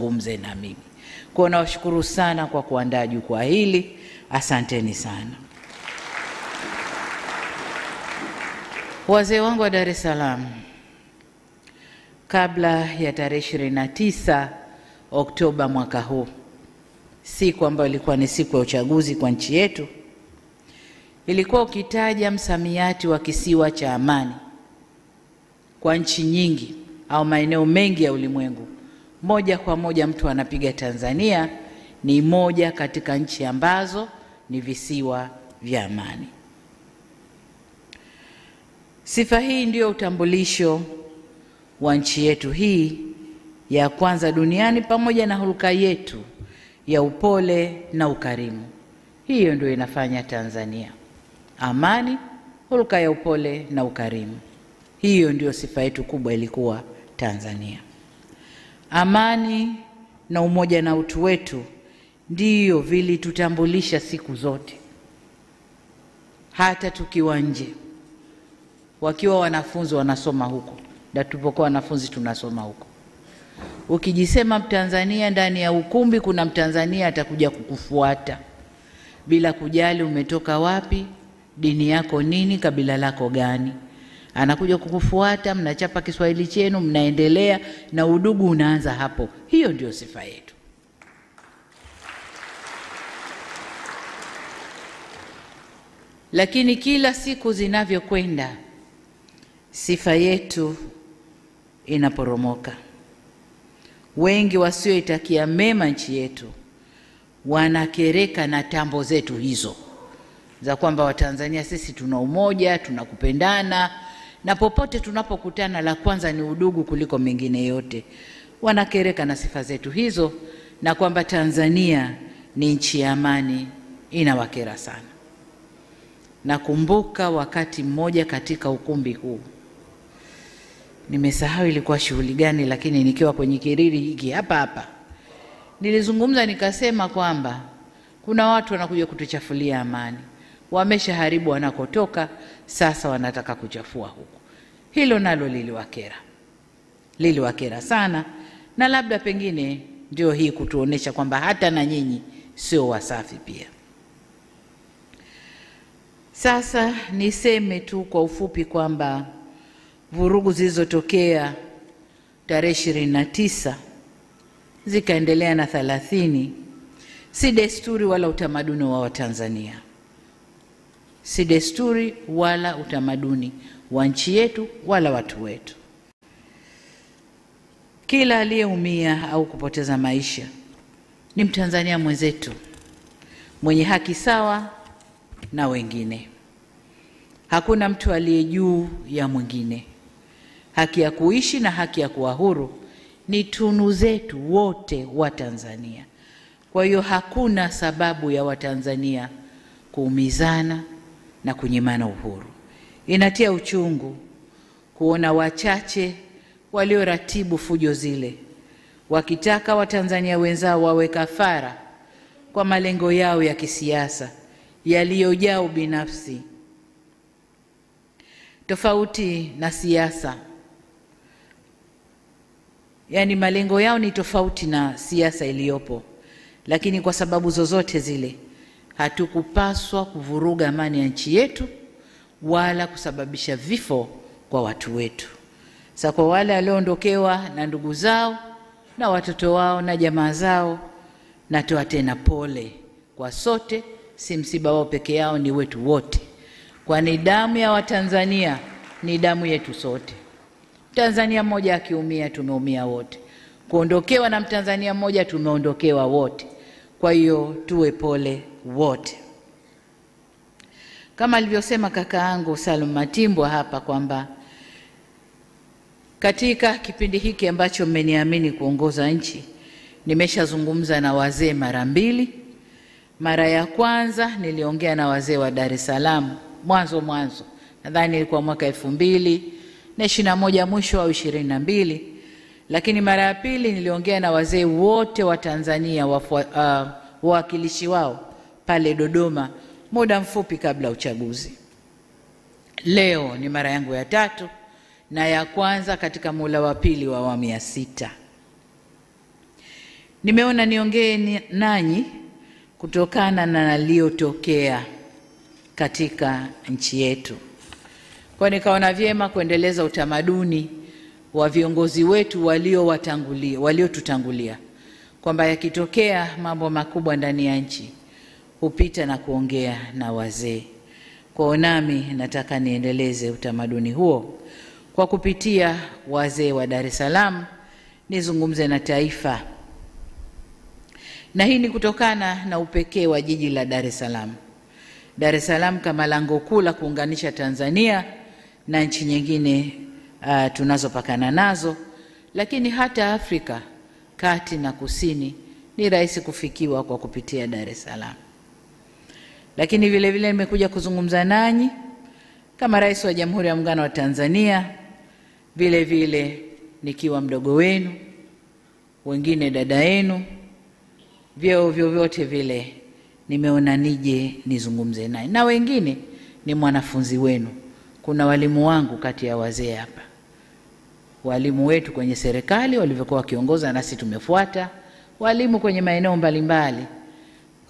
wazungumze na mimi. Kwa nawashukuru sana kwa kuandaa jukwaa hili. Asanteni sana. Wazee wangu wa Dar es Salaam, kabla ya tarehe 29 Oktoba mwaka huu, siku ambayo ilikuwa ni siku ya uchaguzi kwa nchi yetu, ilikuwa ukitaja msamiati wa kisiwa cha amani kwa nchi nyingi au maeneo mengi ya ulimwengu, moja kwa moja mtu anapiga Tanzania ni moja katika nchi ambazo ni visiwa vya amani. Sifa hii ndio utambulisho wa nchi yetu hii ya kwanza duniani, pamoja na hulka yetu ya upole na ukarimu. Hiyo ndio inafanya Tanzania. Amani, hulka ya upole na ukarimu. Hiyo ndio sifa yetu kubwa ilikuwa Tanzania. Amani na umoja na utu wetu ndio vilitutambulisha siku zote. Hata tukiwa nje, wakiwa wanafunzi wanasoma huko, na tulipokuwa wanafunzi tunasoma huko. Ukijisema Mtanzania ndani ya ukumbi, kuna Mtanzania atakuja kukufuata bila kujali umetoka wapi, dini yako nini, kabila lako gani. Anakuja kukufuata, mnachapa Kiswahili chenu, mnaendelea na udugu unaanza hapo. Hiyo ndio sifa yetu. Lakini kila siku zinavyokwenda, sifa yetu inaporomoka. Wengi wasioitakia mema nchi yetu wanakereka na tambo zetu hizo za kwamba Watanzania sisi tuna umoja, tunakupendana, na popote tunapokutana la kwanza ni udugu kuliko mengine yote. Wanakereka na sifa zetu hizo, na kwamba Tanzania ni nchi ya amani. Inawakera sana. Nakumbuka wakati mmoja katika ukumbi huu, nimesahau ilikuwa shughuli gani, lakini nikiwa kwenye kiriri hiki hapa nilizungumza nikasema kwamba kuna watu wanakuja kutuchafulia amani. Wameshaharibu wanakotoka, sasa wanataka kuchafua huko. Hilo nalo liliwakera sana, na labda pengine ndio hii kutuonesha kwamba hata na nyinyi sio wasafi pia. Sasa niseme tu kwa ufupi kwamba vurugu zilizotokea tarehe 29 zikaendelea na 30 si desturi wala utamaduni wa Watanzania. Si desturi wala utamaduni wa nchi yetu wala watu wetu. Kila aliyeumia au kupoteza maisha ni Mtanzania mwenzetu mwenye haki sawa na wengine. Hakuna mtu aliye juu ya mwingine. Haki ya kuishi na haki ya kuwa huru ni tunu zetu wote wa Tanzania. Kwa hiyo hakuna sababu ya Watanzania kuumizana na kunyimana uhuru. Inatia uchungu kuona wachache walioratibu fujo zile wakitaka Watanzania wenzao wawe kafara kwa malengo yao ya kisiasa yaliyojaa binafsi. Tofauti na siasa, yani malengo yao ni tofauti na siasa iliyopo, lakini kwa sababu zozote zile hatukupaswa kuvuruga amani ya nchi yetu wala kusababisha vifo kwa watu wetu. Sasa kwa wale walioondokewa na ndugu zao na watoto wao na jamaa zao, natoa tena pole kwa sote. Si msiba wao peke yao, ni wetu wote, kwani damu ya Watanzania ni damu yetu sote. Tanzania mmoja akiumia tumeumia wote, kuondokewa na Mtanzania mmoja tumeondokewa wote. Kwa hiyo tuwe pole wote. Kama alivyosema kakaangu Salum Matimbwa hapa kwamba katika kipindi hiki ambacho mmeniamini kuongoza nchi, nimeshazungumza na wazee mara mbili. Mara ya kwanza niliongea na wazee wa Dar es Salaam mwanzo, nadhani ilikuwa mwaka 2021 mwisho au 22. Lakini mara ya pili niliongea na wazee wote wa Tanzania, wawakilishi wao pale Dodoma muda mfupi kabla uchaguzi. Leo ni mara yangu ya 3 na ya kwanza katika muhula wa pili wa awamu ya 6. Nimeona niongee nanyi kutokana na yaliyotokea katika nchi yetu. Kwa nikaona vyema kuendeleza utamaduni wa viongozi wetu waliotutangulia, kwamba yakitokea mambo makubwa ndani ya nchi hupita na kuongea na wazee. Kwa nami nataka niendeleze utamaduni huo kwa kupitia wazee wa Dar es Salaam, nizungumze na taifa. Na hii ni kutokana na upekee wa jiji la Dar es Salaam. Dar es Salaam kama lango kuu la kuunganisha Tanzania na nchi nyingine tunazopakana nazo, lakini hata Afrika kati na kusini ni rahisi kufikiwa kwa kupitia Dar es Salaam. Lakini vile vile nimekuja kuzungumza nanyi kama Rais wa Jamhuri ya Muungano wa Tanzania, vile vile nikiwa mdogo wenu, wengine dada yenu, vyeo vyovyote vile nimeona nije nizungumze naye. Na wengine ni mwanafunzi wenu. Kuna walimu wangu kati ya wazee hapa. Walimu wetu kwenye serikali walivyokuwa wakiongoza nasi tumefuata, walimu kwenye maeneo mbalimbali.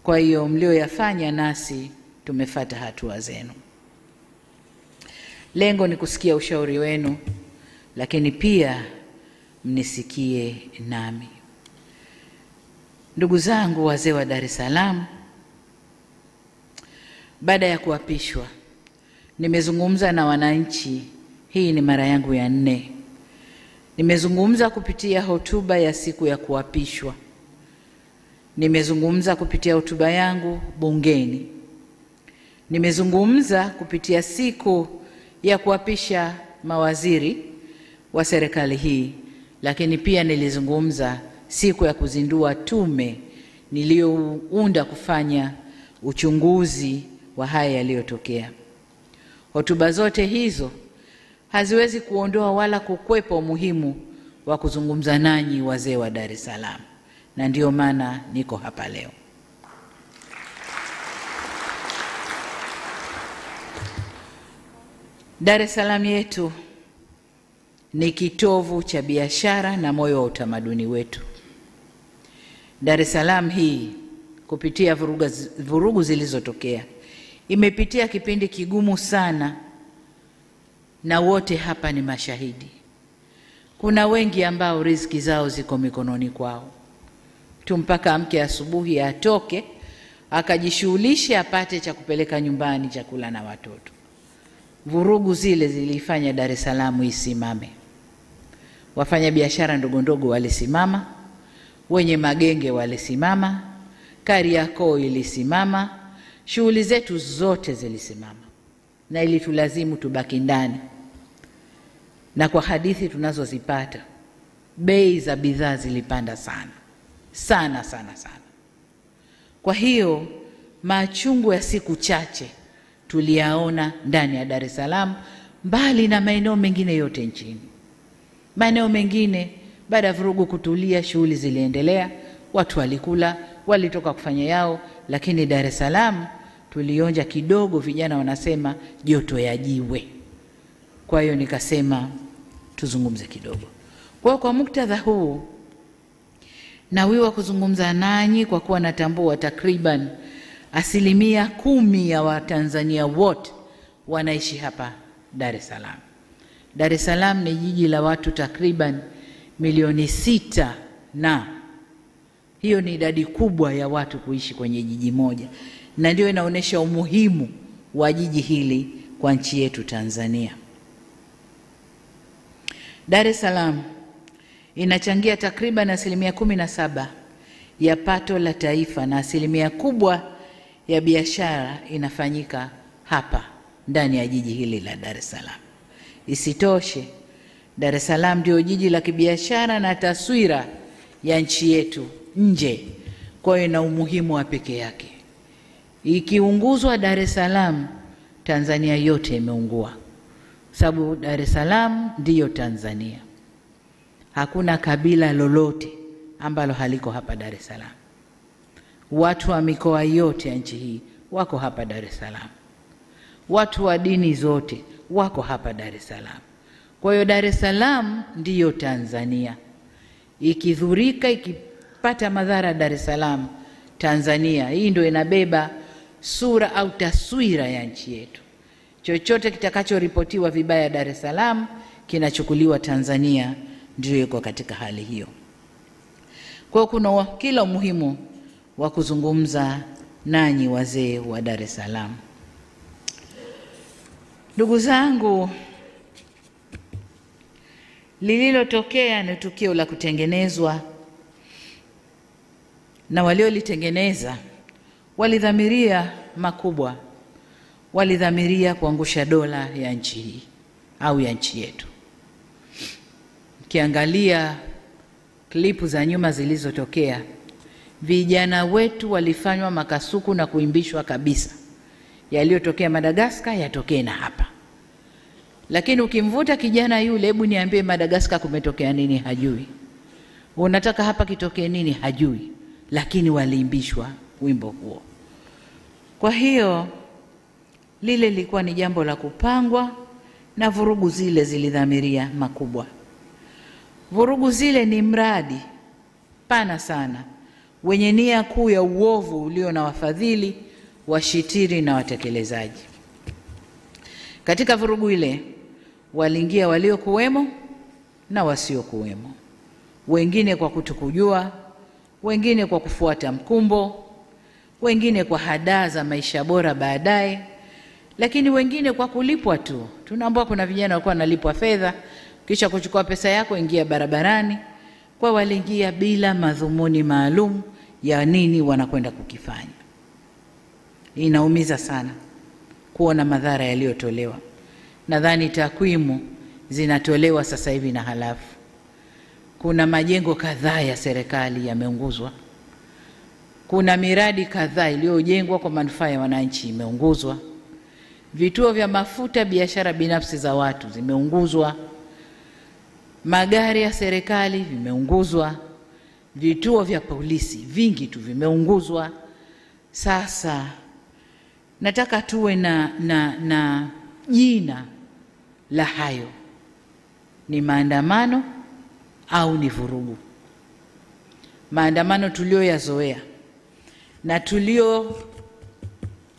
Kwa hiyo mlioyafanya nasi tumefuata hatua zenu. Lengo ni kusikia ushauri wenu, lakini pia mnisikie nami. Ndugu zangu wazee wa Dar es Salaam, baada ya kuapishwa nimezungumza na wananchi. Hii ni mara yangu ya 4. Nimezungumza kupitia hotuba ya siku ya kuapishwa. Nimezungumza kupitia hotuba yangu bungeni. Nimezungumza kupitia siku ya kuapisha mawaziri wa serikali hii, lakini pia nilizungumza siku ya kuzindua tume niliyounda kufanya uchunguzi wa haya yaliyotokea. Hotuba zote hizo haziwezi kuondoa wala kukwepa umuhimu wa kuzungumza nanyi wazee wa Dar es Salaam, na ndio maana niko hapa leo. Dar es Salaam yetu ni kitovu cha biashara na moyo wa utamaduni wetu. Dar es Salaam hii kupitia vurugu zilizotokea imepitia kipindi kigumu sana, na wote hapa ni mashahidi. Kuna wengi ambao riziki zao ziko mikononi kwao. Mpaka amke asubuhi atoke akajishughulishe apate cha kupeleka nyumbani, chakula na watoto. Vurugu zile zilifanya Dar es Salaam isimame. Wafanya biashara ndogo ndogo walisimama, wenye magenge walisimama, Kariakoo ilisimama, shughuli zetu zote zilisimama, na ilitulazimu tubaki ndani. Na kwa hadithi tunazozipata, bei za bidhaa zilipanda sana sana sana sana. Kwa hiyo machungu ya siku chache tuliyaona ndani ya Dar es Salaam, mbali na maeneo mengine yote nchini. Maeneo mengine baada ya vurugu kutulia, shughuli ziliendelea, watu walikula, walitoka kufanya yao, lakini Dar es Salaam tulionja kidogo, vijana wanasema joto ya jiwe. Kwa hiyo nikasema tuzungumze kidogo. Kwa muktadha huu nawiwa kuzungumza nanyi kwa kuwa natambua takriban 10% ya Watanzania wote wanaishi hapa Dar es Salaam. Dar es Salaam ni jiji la watu takriban milioni 6, na hiyo ni idadi kubwa ya watu kuishi kwenye jiji moja, na ndio inaonesha umuhimu wa jiji hili kwa nchi yetu Tanzania. Dar es Salaam inachangia takriban 17% ya pato la taifa, na 1% kubwa ya biashara inafanyika hapa ndani ya jiji hili la Dar es Salaam. Isitoshe, Dar es Salaam ndio jiji la kibiashara na taswira ya nchi yetu nje. Kwa hiyo ina umuhimu wa pekee yake. Ikiunguzwa Dar es Salaam, Tanzania yote imeungua, sababu Dar es Salaam ndiyo Tanzania. Hakuna kabila lolote ambalo haliko hapa Dar es Salaam. Watu wa mikoa yote ya nchi hii wako hapa Dar es Salaam. Watu wa dini zote wako hapa Dar es Salaam. Kwa hiyo Dar es Salaam ndiyo Tanzania. Ikidhurika, pata madhara Dar es Salaam, Tanzania. Hii ndio inabeba sura au taswira ya nchi yetu. Chochote kitakachoripotiwa vibaya Dar es Salaam kinachukuliwa Tanzania, ndio yuko katika hali hiyo. Kwa kuna kila umuhimu wa kuzungumza nanyi wazee wa Dar es Salaam. Ndugu zangu, lililotokea ni tukio la kutengenezwa, na waliolitengeneza walidhamiria makubwa. Walidhamiria kuangusha dola ya nchi hii au ya nchi yetu. Kiangalia klipu za nyuma zilizotokea, vijana wetu walifanywa makasuku na kuimbishwa kabisa. Yaliyotokea Madagascar yatokee na hapa. Lakini ukimvuta kijana yule, hebu niambie Madagascar kumetokea nini, hajui. Unataka hapa kitokee nini, hajui. Lakini waliimbishwa wimbo huo. Kwa hiyo lile lilikuwa ni jambo la kupangwa, na vurugu zile zilidhamiria makubwa. Vurugu zile ni mradi pana sana wenye nia kuu ya uovu ulio na wafadhili, washitiri na watekelezaji. Katika vurugu ile waliingia waliokuwemo na wasiokuwemo, wengine kwa kutokujua, wengine kwa kufuata mkumbo, wengine kwa hadaa za maisha bora baadaye, lakini wengine kwa kulipwa tu. Tunaambiwa kuna vijana walikuwa wanalipwa fedha, kisha kuchukua pesa yako ingia barabarani. Kwa waliingia bila madhumuni maalum ya nini wanakwenda kukifanya. Inaumiza sana kuona madhara yaliyotolewa. Nadhani takwimu zinatolewa sasa hivi na halafu. Kuna majengo kadhaa ya serikali yameunguzwa. Kuna miradi kadhaa iliyojengwa kwa manufaa ya wananchi imeunguzwa. Vituo vya mafuta, biashara binafsi za watu zimeunguzwa. Magari ya serikali vimeunguzwa. Vituo vya polisi vingi tu vimeunguzwa. Sasa nataka tuwe na jina la hayo. Ni maandamano au ni vurugu? Maandamano tulioyazoea na tulio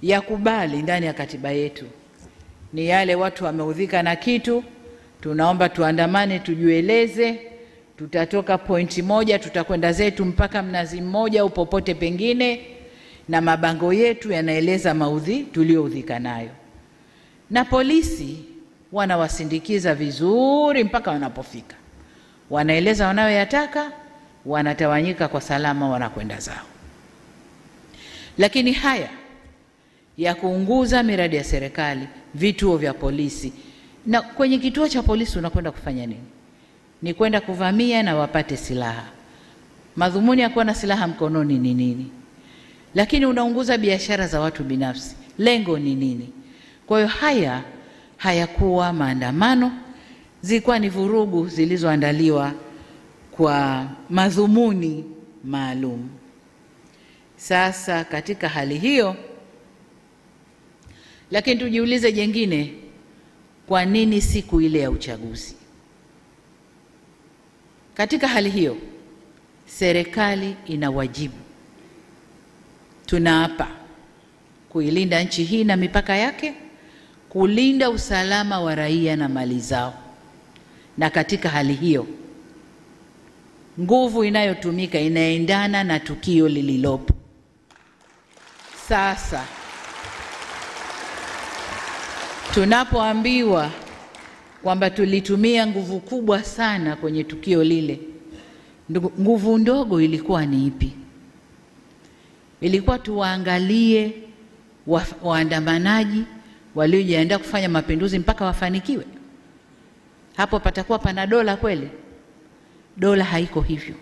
yakubali ndani ya katiba yetu ni yale watu wameudhika na kitu, tunaomba tuandamane, tujueleze, tutatoka pointi moja, tutakwenda zetu mpaka Mnazi Mmoja au popote pengine, na mabango yetu yanaeleza maudhi tulioudhika nayo. Na polisi wanawasindikiza vizuri mpaka wanapofika. Wanaeleza wanayoyataka, wanatawanyika kwa salama, wanakwenda zao. Lakini haya ya kuunguza miradi ya serikali, vituo vya polisi, na kwenye kituo cha polisi unakwenda kufanya nini? Ni kwenda kuvamia na wapate silaha. Madhumuni ya kuwa na silaha mkononi ni nini? Lakini unaunguza biashara za watu binafsi, lengo ni nini? Kwa hiyo haya hayakuwa maandamano, zilikuwa ni vurugu zilizoandaliwa kwa madhumuni maalum. Sasa katika hali hiyo, lakini tujiulize jengine, kwa nini siku ile ya uchaguzi? Katika hali hiyo, serikali ina wajibu. Tunaapa kuilinda nchi hii na mipaka yake, kulinda usalama wa raia na mali zao. Na katika hali hiyo, nguvu inayotumika inaendana na tukio lililopo. Sasa tunapoambiwa kwamba tulitumia nguvu kubwa sana kwenye tukio lile, nguvu ndogo ilikuwa ni ipi? Ilikuwa tuwaangalie waandamanaji waliojiandaa kufanya mapinduzi mpaka wafanikiwe? Hapo patakuwa pana dola kweli? Dola haiko hivyo,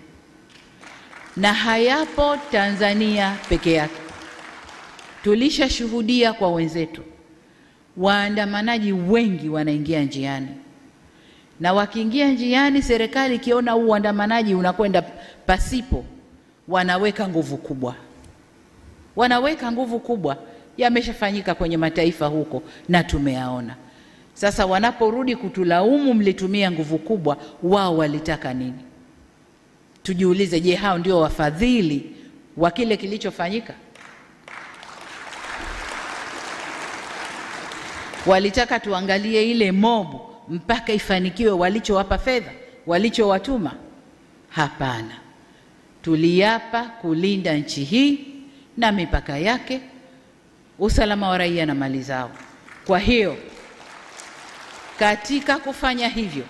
na hayapo Tanzania peke yake. Tulishashuhudia kwa wenzetu, waandamanaji wengi wanaingia njiani, na wakiingia njiani, serikali ikiona uandamanaji unakwenda pasipo, wanaweka nguvu kubwa. Wanaweka nguvu kubwa. Yameshafanyika kwenye mataifa huko na tumeyaona. Sasa wanaporudi kutulaumu mlitumia nguvu kubwa, wao walitaka nini? Tujiulize, je, hao ndio wafadhili wa kile kilichofanyika? Walitaka tuangalie ile mobu mpaka ifanikiwe walichowapa fedha, walichowatuma? Hapana. Tuliapa kulinda nchi hii na mipaka yake, usalama wa raia na mali zao. Kwa hiyo katika kufanya hivyo,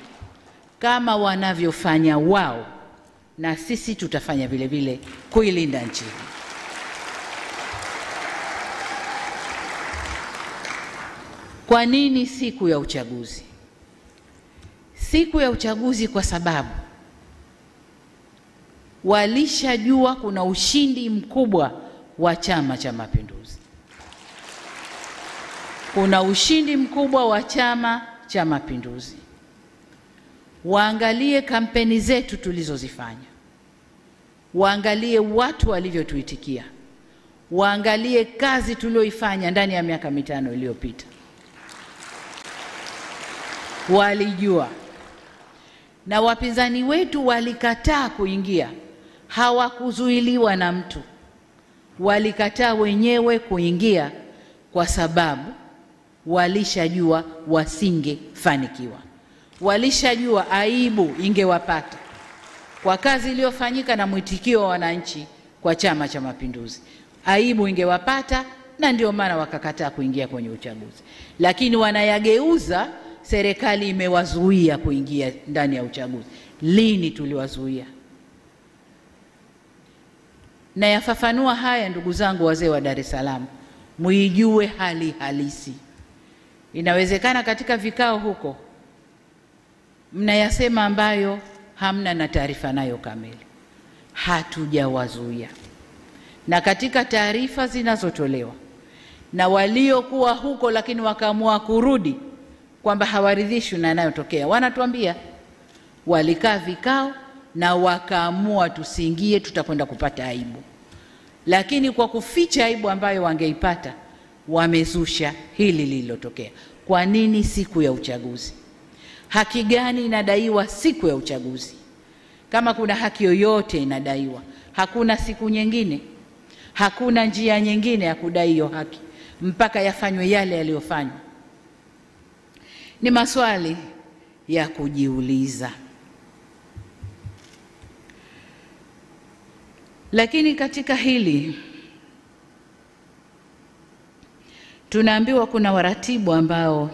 kama wanavyofanya wao, na sisi tutafanya vile vile kuilinda nchi hii. Kwa nini siku ya uchaguzi? Siku ya uchaguzi kwa sababu walishajua kuna ushindi mkubwa wa Chama cha Mapinduzi. Kuna ushindi mkubwa wa Chama cha Mapinduzi. Waangalie kampeni zetu tulizozifanya. Waangalie watu walivyotuitikia. Waangalie kazi tulioifanya ndani ya miaka 5 iliyopita. Walijua. Na wapinzani wetu walikataa kuingia. Hawakuzuiliwa na mtu. Walikataa wenyewe kuingia kwa sababu walishajua wasingefanikiwa. Walishajua aibu ingewapata kwa kazi iliyofanyika na mwitikio wa wananchi kwa Chama cha Mapinduzi. Aibu ingewapata, na ndio maana wakakataa kuingia kwenye uchaguzi. Lakini wanayageuza, serikali imewazuia kuingia ndani ya uchaguzi. Lini tuliwazuia? Na yafafanua haya, ndugu zangu wazee wa Dar es Salaam, muijue hali halisi. Inawezekana katika vikao huko mnayasema ambayo hamna na taarifa nayo kamili. Hatujawazuia. Na katika taarifa zinazotolewa na waliokuwa huko lakini wakaamua kurudi kwamba hawaridhishwi na yanayotokea, wanatuambia walikaa vikao na wakaamua tusiingie, tutakwenda kupata aibu. Lakini kwa kuficha aibu ambayo wangeipata, wamezusha hili lililotokea. Kwa nini siku ya uchaguzi? Haki gani inadaiwa siku ya uchaguzi? Kama kuna haki yoyote inadaiwa, hakuna siku nyingine, hakuna njia nyingine ya kudai hiyo haki mpaka yafanywe yale yaliyofanywa. Ni maswali ya kujiuliza. Lakini katika hili tunaambiwa kuna waratibu ambao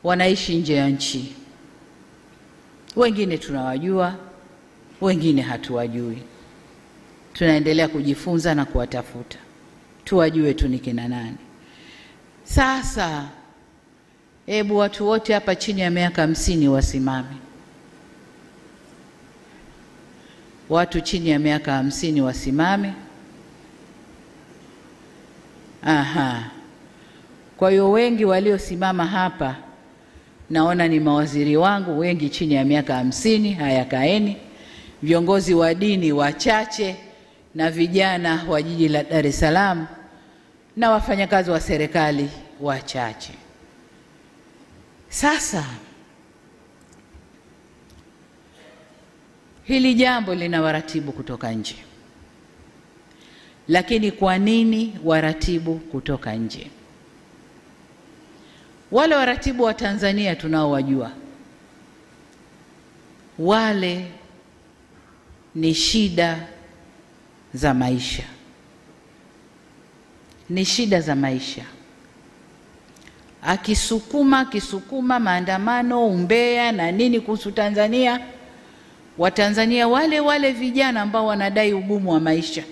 wanaishi nje ya nchi. Wengine tunawajua, wengine hatuwajui. Tunaendelea kujifunza na kuwatafuta, tuwajue tu ni kina nani. Sasa hebu watu wote hapa chini ya miaka 50 wasimame. Watu chini ya miaka 50 wasimame. Aha. Kwa hiyo wengi waliosimama hapa naona ni mawaziri wangu, wengi chini ya miaka 50. Haya, kaeni. Viongozi wa dini wachache, na vijana wa jiji la Dar es Salaam, na wafanyakazi wa serikali wachache. Sasa hili jambo lina waratibu kutoka nje. Lakini kwa nini waratibu kutoka nje? Wale waratibu wa Tanzania tunaowajua, wale ni shida za maisha. Ni shida za maisha. Akisukuma maandamano, umbea na nini kuhusu Tanzania, Watanzania wale vijana ambao wanadai ugumu wa maisha,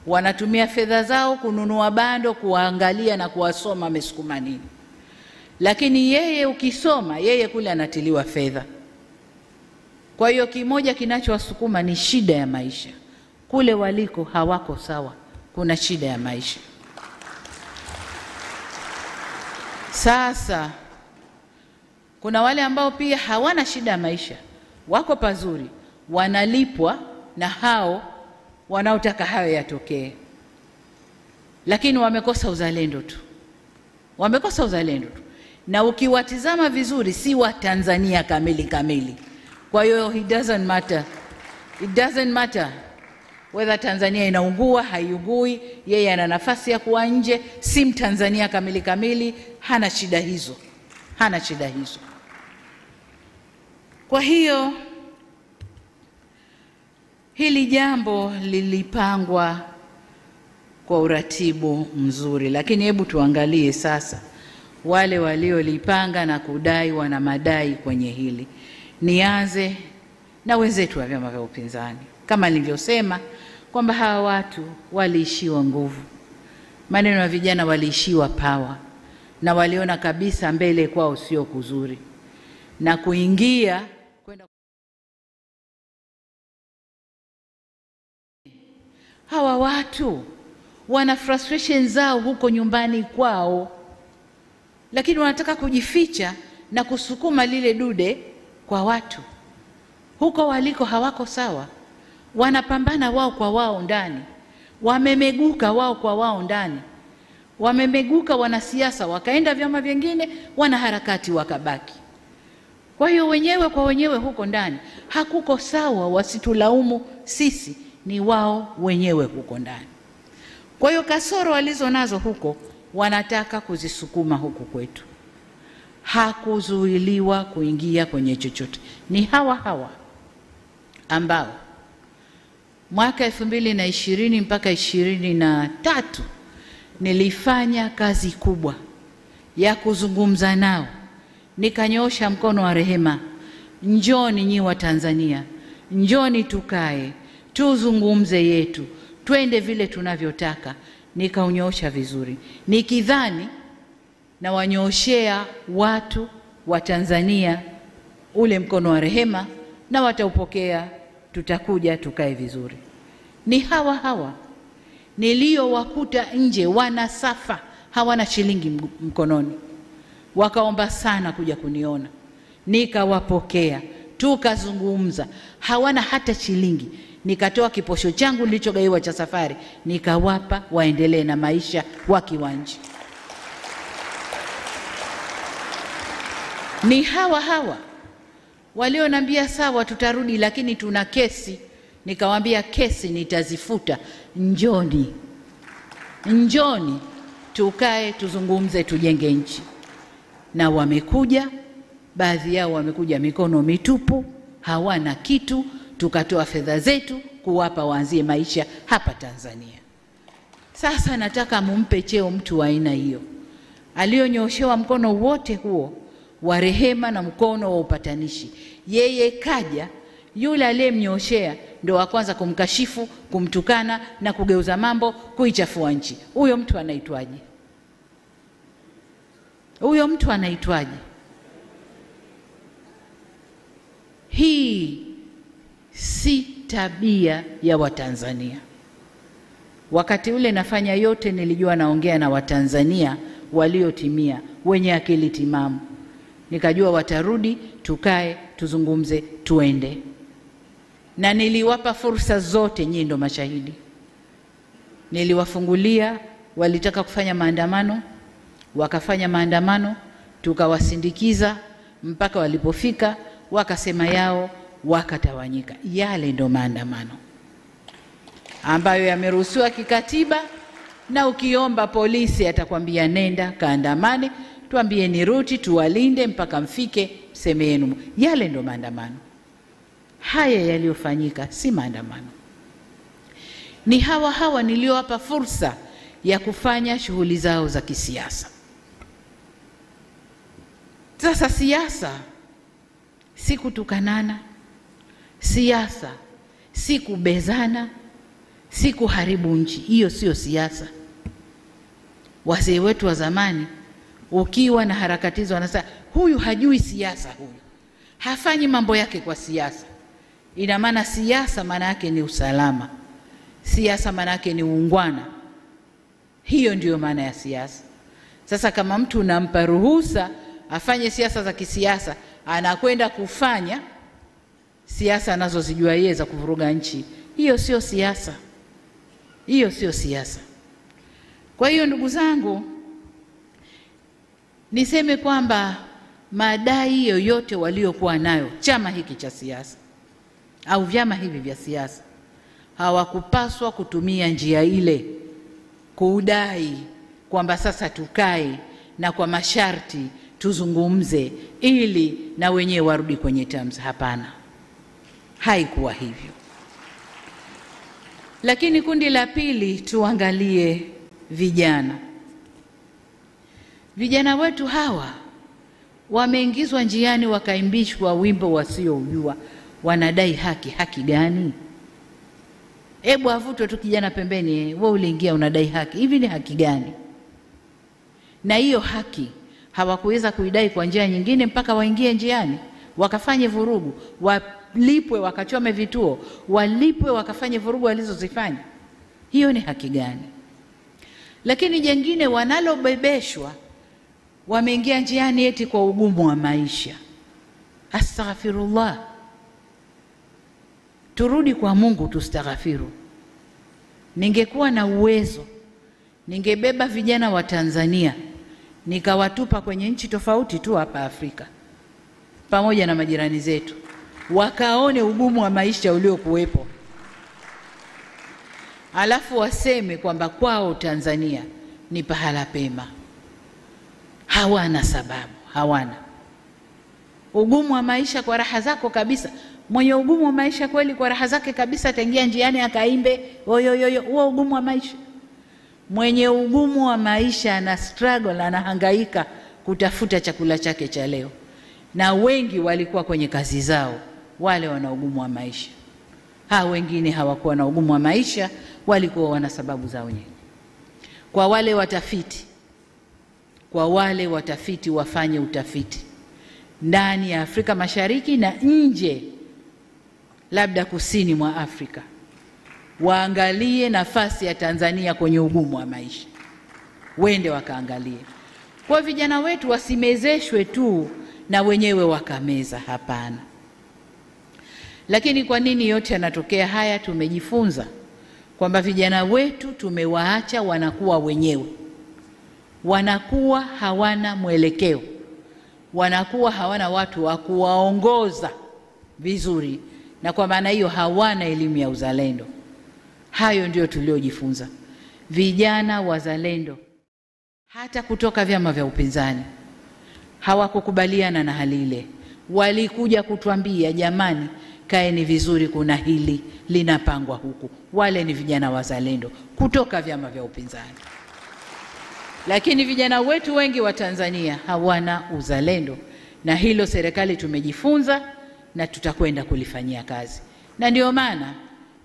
wanatumia fedha zao kununua bando, kuwaangalia na kuwasoma amesukuma nini. Lakini yeye ukisoma, yeye kule anatiliwa fedha. Kwa hiyo kimoja kinachowasukuma ni shida ya maisha. Kule waliko hawako sawa, kuna shida ya maisha. Sasa kuna wale ambao pia hawana shida ya maisha, wako pazuri, wanalipwa na hao wanaotaka hayo yatokee. Lakini wamekosa uzalendo tu. Wamekosa uzalendo tu. Na ukiwatizama vizuri si wa Tanzania kamili. Kwa hiyo it doesn't matter It doesn't matter whether Tanzania inaungua, haiungui, yeye ana nafasi ya kuwa nje, si Mtanzania kamili, hana shida hizo. Kwa hiyo hili jambo lilipangwa kwa uratibu mzuri, lakini hebu tuangalie sasa wale waliolipanga na kudai wana madai kwenye hili. Nianze na wenzetu wa vyama vya upinzani. Kama nilivyosema kwamba hawa watu waliishiwa nguvu. Maneno ya vijana waliishiwa power na waliona kabisa mbele kwao sio kuzuri. Na kuingia kwenda hawa watu wana frustration zao huko nyumbani kwao, lakini wanataka kujificha na kusukuma lile dude kwa watu. Huko waliko hawako sawa. Wanapambana wao kwa wao ndani. Wamemeguka wao kwa wao ndani. Wamemeguka wanasiasa wakaenda vyama vingine, wanaharakati wakabaki. Kwa hiyo wenyewe kwa wenyewe huko ndani hakuko sawa, wasitulaumu sisi, ni wao wenyewe huko ndani. Kwa hiyo kasoro walizo nazo huko wanataka kuzisukuma huku kwetu. Hakuzuiliwa kuingia kwenye chochote. Ni hawa ambao mwaka 2020 mpaka 2023 nilifanya kazi kubwa ya kuzungumza nao. Nikanyosha mkono wa rehema, njoni nyi wa Tanzania, njoni tukae, tuzungumze yetu, twende vile tunavyotaka. Nikaunyoosha vizuri, nikidhani na wanyooshea watu wa Tanzania ule mkono wa rehema na wataupokea, tutakuja tukae vizuri. Ni hawa niliowakuta nje wanasafa, hawana shilingi mkononi, wakaomba sana kuja kuniona, nikawapokea, tukazungumza, hawana hata shilingi. Nikatoa kiposho changu nilichogaiwa cha safari, nikawapa waendelee na maisha wakiwa nje. Ni hawa walionambia sawa tutarudi lakini tuna kesi. Nikawaambia kesi nitazifuta, njoni tukae tuzungumze, tujenge nchi. Na wamekuja, baadhi yao wamekuja mikono mitupu, hawana kitu. Tukatoa fedha zetu kuwapa waanzie maisha hapa Tanzania. Sasa nataka mumpe cheo mtu wa aina hiyo, alionyoshewa mkono wote huo wa rehema na mkono wa upatanishi. Yeye kaja, yule aliyemnyoshea ndo wa kwanza kumkashifu, kumtukana na kugeuza mambo, kuichafua nchi. Huyo mtu anaitwaje? Hii si tabia ya Watanzania. Wakati ule nafanya yote nilijua naongea na Watanzania waliotimia, wenye akili timamu. Nikajua watarudi, tukae, tuzungumze, tuende. Na niliwapa fursa zote, nyinyi ndo mashahidi. Niliwafungulia, walitaka kufanya maandamano, wakafanya maandamano, tukawasindikiza mpaka walipofika, wakasema yao, wakatawanyika. Yale ndo maandamano ambayo yameruhusiwa kikatiba, na ukiomba polisi atakwambia nenda kaandamane, tuambie ni ruti, tuwalinde mpaka mfike seme yenu. Yale ndo maandamano. Haya yaliyofanyika si maandamano. Ni hawa niliowapa fursa ya kufanya shughuli zao za kisiasa. Sasa siasa si kutukanana, siasa si kubezana, si kuharibu nchi. Hiyo sio siasa. Wazee wetu wa zamani, ukiwa na harakatizo wanasema huyu hajui siasa, huyu hafanyi mambo yake kwa siasa. Ina maana siasa maana yake ni usalama, siasa maana yake ni uungwana. Hiyo ndiyo maana ya siasa. Sasa kama mtu unampa ruhusa afanye siasa za kisiasa, anakwenda kufanya siasa anazozijua yeye za kuvuruga nchi, hiyo sio siasa. Hiyo sio siasa. Kwa hiyo ndugu zangu, niseme kwamba madai yoyote waliokuwa nayo chama hiki cha siasa au vyama hivi vya siasa hawakupaswa kutumia njia ile kudai kwamba sasa tukae na kwa masharti tuzungumze ili na wenyewe warudi kwenye terms. Hapana, haikuwa hivyo. Lakini kundi la pili, tuangalie vijana. Vijana wetu hawa wameingizwa njiani, wakaimbishwa wimbo wasioujua. Wanadai haki. Haki gani? Hebu avutwe tu kijana pembeni, wewe uliingia unadai haki. Hivi ni haki gani? Na hiyo haki hawakuweza kuidai kwa njia nyingine mpaka waingie njiani, wakafanye vurugu, walipwe, wakachome vituo, walipwe, wakafanye vurugu walizozifanya. Hiyo ni haki gani? Lakini jengine wanalobebeshwa, wameingia njiani eti kwa ugumu wa maisha. Astaghfirullah. Turudi kwa Mungu tustaghfiru. Ningekuwa na uwezo, ningebeba vijana wa Tanzania nikawatupa kwenye nchi tofauti tu hapa Afrika pamoja na majirani zetu, wakaone ugumu wa maisha uliokuwepo, alafu waseme kwamba kwao Tanzania ni pahala pema. Hawana sababu, hawana. Ugumu wa maisha kwa raha zako kabisa. Mwenye ugumu wa maisha kweli kwa raha zake kabisa ataingia njiani akaimbe oyoyoyo, huo ugumu wa maisha. Mwenye ugumu wa maisha ana struggle, anahangaika kutafuta chakula chake cha leo. Na wengi walikuwa kwenye kazi zao, wale wana ugumu wa maisha. Wengine hawakuwa na ugumu wa maisha, walikuwa wana sababu zao wenyewe. Kwa wale watafiti wafanye utafiti ndani ya Afrika Mashariki na nje, labda kusini mwa Afrika, waangalie nafasi ya Tanzania kwenye ugumu wa maisha. Wende wakaangalie. Kwa vijana wetu wasimezeshwe tu na wenyewe wakameza, hapana. Lakini kwa nini yote yanatokea haya? Tumejifunza kwamba vijana wetu tumewaacha wanakuwa wenyewe. Wanakuwa hawana mwelekeo. Wanakuwa hawana watu wa kuwaongoza vizuri, na kwa maana hiyo hawana elimu ya uzalendo. Hayo ndio tuliojifunza. Vijana wazalendo hata kutoka vyama vya upinzani hawakukubaliana na hali ile. Walikuja kutuambia, jamani, kaeni vizuri, kuna hili linapangwa huku. Wale ni vijana wazalendo kutoka vyama vya upinzani. Lakini vijana wetu wengi wa Tanzania hawana uzalendo, na hilo serikali tumejifunza na tutakwenda kulifanyia kazi. Na ndio maana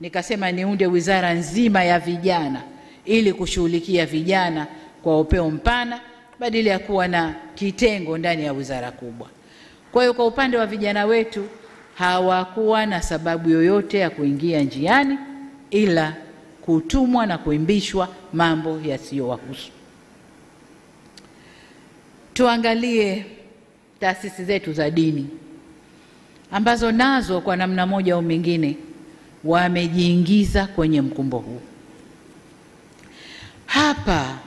nikasema niunde wizara nzima ya vijana ili kushughulikia vijana kwa upeo mpana badala ya kuwa na kitengo ndani ya wizara kubwa. Kwa hiyo kwa upande wa vijana wetu hawakuwa na sababu yoyote ya kuingia njiani ila kutumwa na kuimbishwa mambo yasiyowahusu. Tuangalie taasisi zetu za dini ambazo nazo kwa namna moja au mingine wamejiingiza kwenye mkumbo huu. Hapa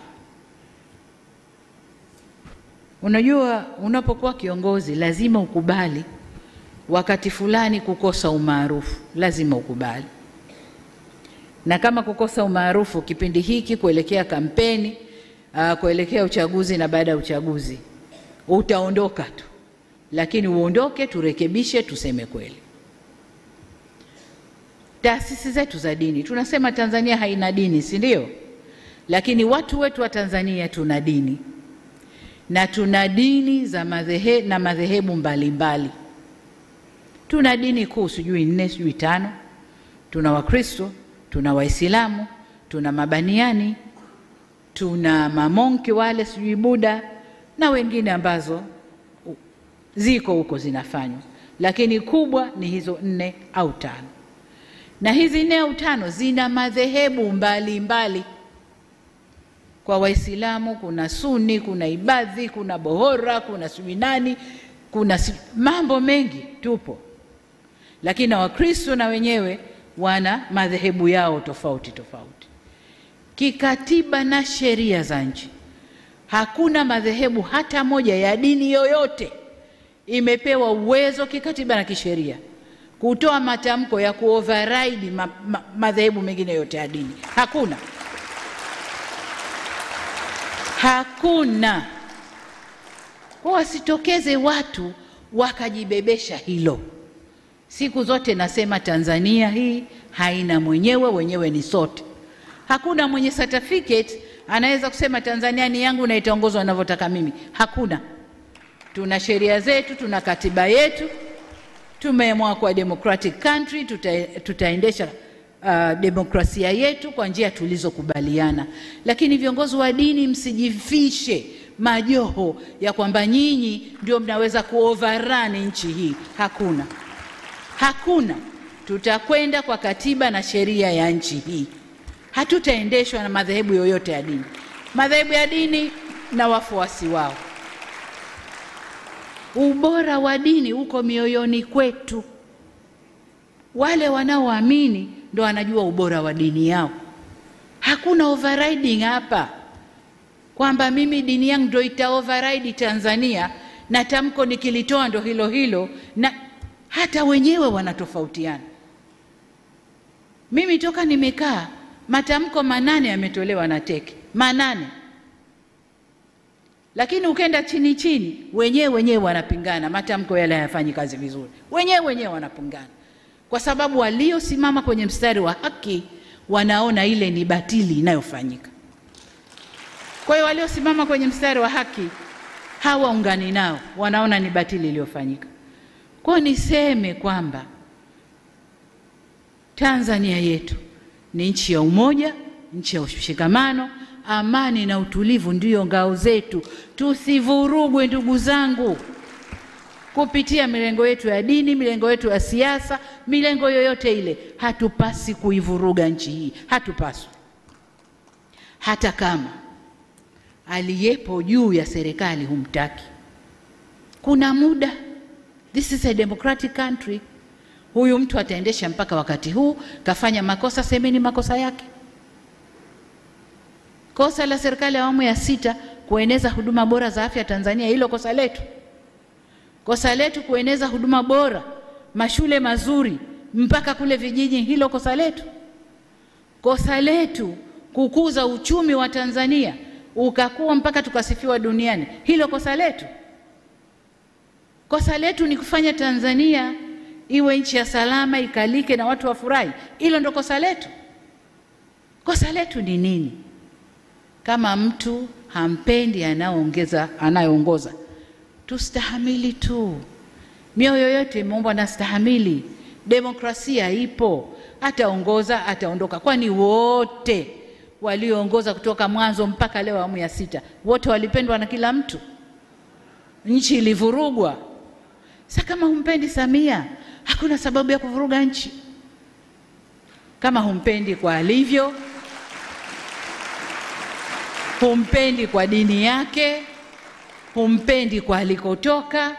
unajua, unapokuwa kiongozi lazima ukubali wakati fulani kukosa umaarufu, lazima ukubali. Na kama kukosa umaarufu kipindi hiki kuelekea kampeni, kuelekea uchaguzi na baada ya uchaguzi, utaondoka tu. Lakini uondoke, turekebishe, tuseme kweli. Taasisi zetu za dini, tunasema Tanzania haina dini, si ndio? Lakini watu wetu wa Tanzania tuna dini. Na tuna dini za madhehebu mbalimbali. Tuna dini kuu sijui 4 sijui 5. Tuna Wakristo, tuna Waislamu, tuna Mabaniani, tuna mamonki wale sijui Buddha na wengine ambazo ziko huko zinafanywa. Lakini kubwa ni hizo 4 au 5. Na hizi 4 au 5 zina madhehebu mbalimbali. Kwa Waislamu kuna Sunni, kuna Ibadhi, kuna Bohora, kuna Suminani, kuna mambo mengi tupo. Lakini na Wakristo na wenyewe wana madhehebu yao tofauti tofauti. Kikatiba na sheria za nchi, hakuna madhehebu hata moja ya dini yoyote imepewa uwezo kikatiba na kisheria kutoa matamko ya kuoverride madhehebu mengine yote ya dini. Hakuna. Hakuna. Kwa wasitokeze watu wakajibebesha hilo. Siku zote nasema Tanzania hii haina mwenyewe, wenyewe ni sote. Hakuna mwenye certificate anaweza kusema Tanzania ni yangu na itaongozwa ninavyotaka mimi. Hakuna. Tuna sheria zetu, tuna katiba yetu. Tumeamua kwa democratic country, tutaendesha demokrasia yetu kwa njia tulizokubaliana. Lakini viongozi wa dini, msijifishe majoho ya kwamba nyinyi ndio mnaweza kuoverrun nchi hii. Hakuna. Hakuna. Tutakwenda kwa katiba na sheria ya nchi hii. Hatutaendeshwa na madhehebu yoyote ya dini. Madhehebu ya dini na wafuasi wao. Ubora wa dini uko mioyoni kwetu. Wale wanaoamini ndio wanajua ubora wa dini yao. Hakuna overriding hapa, kwamba mimi dini yangu ndio ita override Tanzania na tamko nikilitoa ndio hilo hilo, na hata wenyewe wanatofautiana. Mimi toka nimekaa matamko 8 yametolewa na teke 8, lakini ukenda chini chini wenyewe wanapingana, matamko yale hayafanyi kazi vizuri, wenyewe wanapingana, kwa sababu waliosimama kwenye mstari wa haki wanaona ile ni batili inayofanyika. Kwa hiyo waliosimama kwenye mstari wa haki hawaungani nao, wanaona ni batili iliyofanyika. Kwa niseme kwamba Tanzania yetu ni nchi ya umoja, nchi ya ushikamano, amani na utulivu ndio ngao zetu. Tusivurugwe ndugu zangu kupitia milengo yetu ya dini, milengo yetu ya siasa, milengo yoyote ile. Hatupasi kuivuruga nchi hii, hatupaswi. Hata kama aliyepo juu ya serikali humtaki. Kuna muda, this is a democratic country. Huyu mtu ataendesha mpaka wakati huu, kafanya makosa, semeni makosa yake. Kosa la serikali ya awamu ya 6 kueneza huduma bora za afya Tanzania, hilo kosa letu. Kosa letu kueneza huduma bora, mashule mazuri mpaka kule vijiji, hilo kosa letu. Kosa letu kukuza uchumi wa Tanzania ukakuwa mpaka tukasifiwa duniani, hilo kosa letu. Kosa letu ni kufanya Tanzania iwe nchi ya salama, ikalike na watu wafurahi, hilo ndo kosa letu. Kosa letu ni nini? Kama mtu hampendi anayeongoza, tustahamili tu. Mioyo yote imeumbwa na stahamili. Demokrasia ipo, ataongoza, ataondoka. Kwani wote walioongoza kutoka mwanzo mpaka leo awamu ya 6 wote walipendwa na kila mtu? Nchi ilivurugwa. Sasa kama humpendi Samia, hakuna sababu ya kuvuruga nchi. Kama humpendi kwa alivyo, humpendi kwa dini yake, humpendi kwa alikotoka,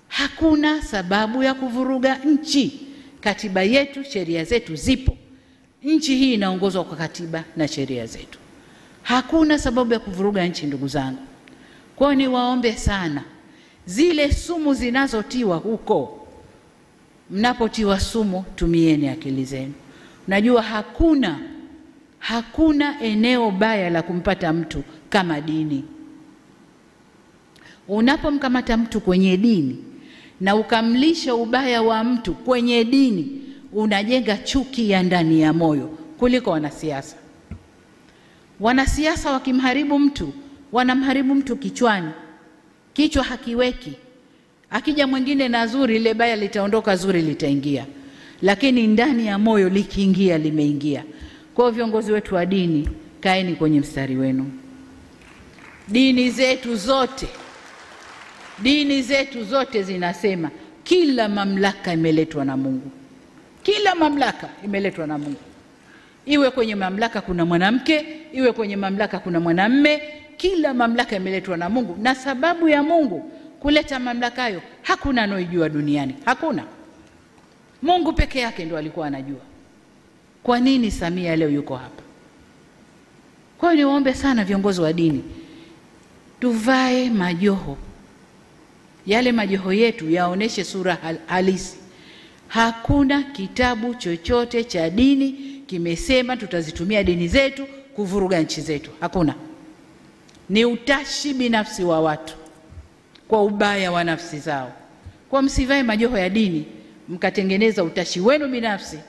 hakuna sababu ya kuvuruga nchi. Katiba yetu, sheria zetu zipo. Nchi hii inaongozwa kwa katiba na sheria zetu. Hakuna sababu ya kuvuruga nchi ndugu zangu. Kwa hiyo niwaombe sana, zile sumu zinazotiwa huko, mnapotiwa sumu tumieni akili zenu. Najua hakuna eneo baya la kumpata mtu kama dini. Unapomkamata mtu kwenye dini na ukamlisha ubaya wa mtu kwenye dini, unajenga chuki ya ndani ya moyo kuliko wanasiasa. Wanasiasa wakimharibu mtu, wanamharibu mtu kichwani. Kichwa hakiweki. Akija mwingine na zuri, ile baya litaondoka, zuri litaingia. Lakini ndani ya moyo likiingia, limeingia. Kwa viongozi wetu wa dini, kaeni kwenye mstari wenu. Dini zetu zote zinasema kila mamlaka imeletwa na Mungu. Kila mamlaka imeletwa na Mungu. Iwe kwenye mamlaka kuna mwanamke, iwe kwenye mamlaka kuna mwanamume, kila mamlaka imeletwa na Mungu. Na sababu ya Mungu kuleta mamlaka hayo, hakuna anayejua duniani. Hakuna. Mungu peke yake ndo alikuwa anajua. Kwa nini Samia leo yuko hapa? Kwa hiyo niwaombe sana viongozi wa dini, tuvae majoho. Yale majoho yetu yaoneshe sura halisi. Hakuna kitabu chochote cha dini kimesema tutazitumia dini zetu kuvuruga nchi zetu. Hakuna. Ni utashi binafsi wa watu kwa ubaya wa nafsi zao. Kwa msivae majoho ya dini mkatengeneza utashi wenu binafsi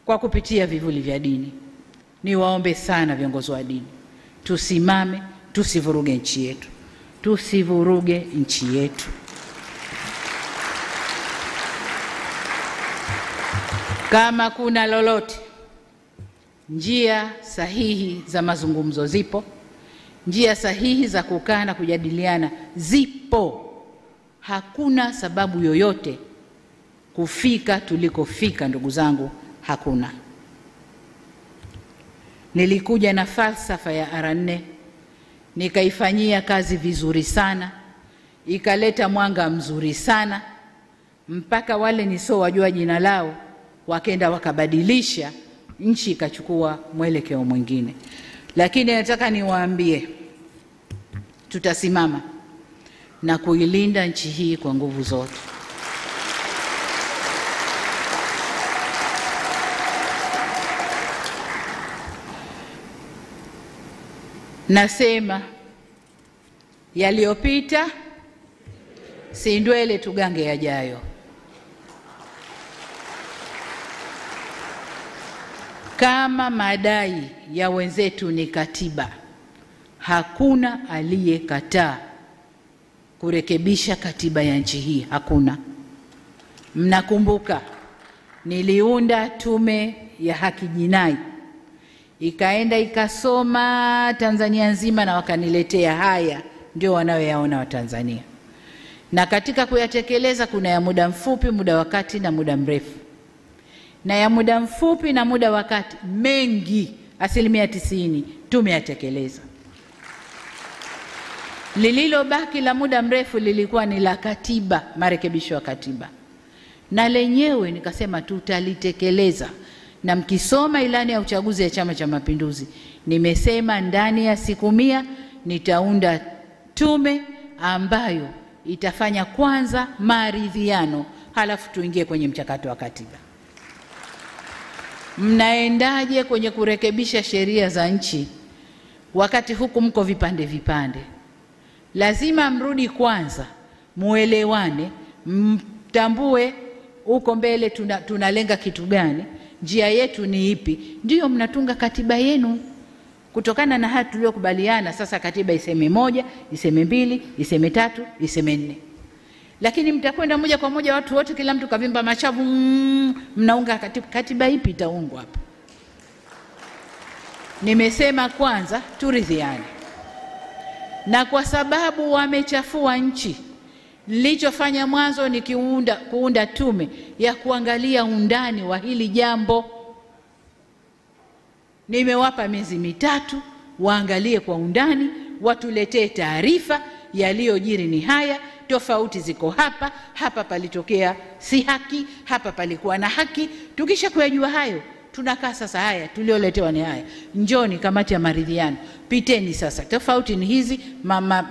kwa kupitia vivuli vya dini. Niwaombe sana viongozi wa dini, tusimame, tusivuruge nchi yetu. Tusivuruge nchi yetu. Kama kuna lolote, njia sahihi za mazungumzo zipo. Njia sahihi za kukaa na kujadiliana zipo. Hakuna sababu yoyote kufika tulikofika, ndugu zangu, hakuna. Nilikuja na falsafa ya R4, nikaifanyia kazi vizuri sana, ikaleta mwanga mzuri sana, mpaka wale nisowajua jina lao wakenda wakabadilisha, nchi ikachukua mwelekeo mwingine. Lakini nataka niwaambie, tutasimama na kuilinda nchi hii kwa nguvu zote. Nasema yaliyopita si ndwele, tugange yajayo. Kama madai ya wenzetu ni katiba, hakuna aliyekataa kurekebisha katiba ya nchi hii. Hakuna. Mnakumbuka niliunda tume ya haki jinai, ikaenda ikasoma Tanzania nzima na wakaniletea haya ndio wanayoyaona wa Tanzania. Na katika kuyatekeleza kuna ya muda mfupi, muda wakati na muda mrefu. Na ya muda mfupi na muda wakati mengi, 90% tumeyatekeleza. Lililobaki la muda mrefu lilikuwa ni la katiba, marekebisho ya katiba. Na lenyewe nikasema tutalitekeleza. Na mkisoma ilani ya uchaguzi ya Chama cha Mapinduzi, nimesema ndani ya siku 100 nitaunda tume ambayo itafanya kwanza maridhiano, halafu tuingie kwenye mchakato wa katiba. Mnaendaje kwenye kurekebisha sheria za nchi wakati huku mko vipande vipande? Lazima mrudi kwanza, muelewane, mtambue uko mbele tunalenga kitu gani, njia yetu ni ipi, ndio mnatunga katiba yenu kutokana na haya tuliyokubaliana. Sasa katiba iseme 1, iseme 2, iseme 3, iseme 4. Lakini mtakwenda moja kwa moja watu wote, kila mtu kavimba machavu, mnaunga katiba ipi itaungwa hapa? Nimesema kwanza turidhiane. Na kwa sababu wamechafua nchi, nilichofanya mwanzo ni kuunda tume ya kuangalia undani wa hili jambo. Nimewapa miezi 3 waangalie kwa undani, watuletee taarifa, yaliyojiri ni haya, tofauti ziko hapa, hapa palitokea si haki, hapa palikuwa na haki. Tukisha kuyajua hayo, tunakaa sasa, haya tulioletewa ni haya, njoni kamati ya maridhiano, piteni sasa, tofauti ni hizi,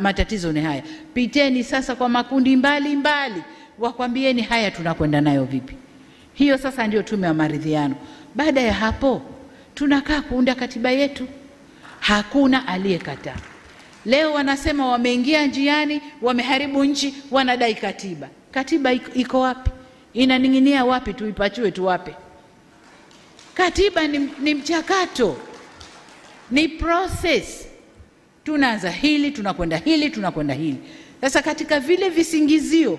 matatizo ni haya, piteni sasa kwa makundi mbali, wakwambieni haya tunakwenda nayo vipi. Hiyo sasa ndio tume ya maridhiano. Baada ya hapo tunakaa kuunda katiba yetu. Hakuna aliyekataa. Leo wanasema wameingia njiani, wameharibu nchi, wanadai katiba. Katiba iko wapi? Inaning'inia wapi? Tuipachue tu wapi? Katiba ni mchakato, ni process. Tunaanza hili, tunakwenda hili, tunakwenda hili. Sasa katika vile visingizio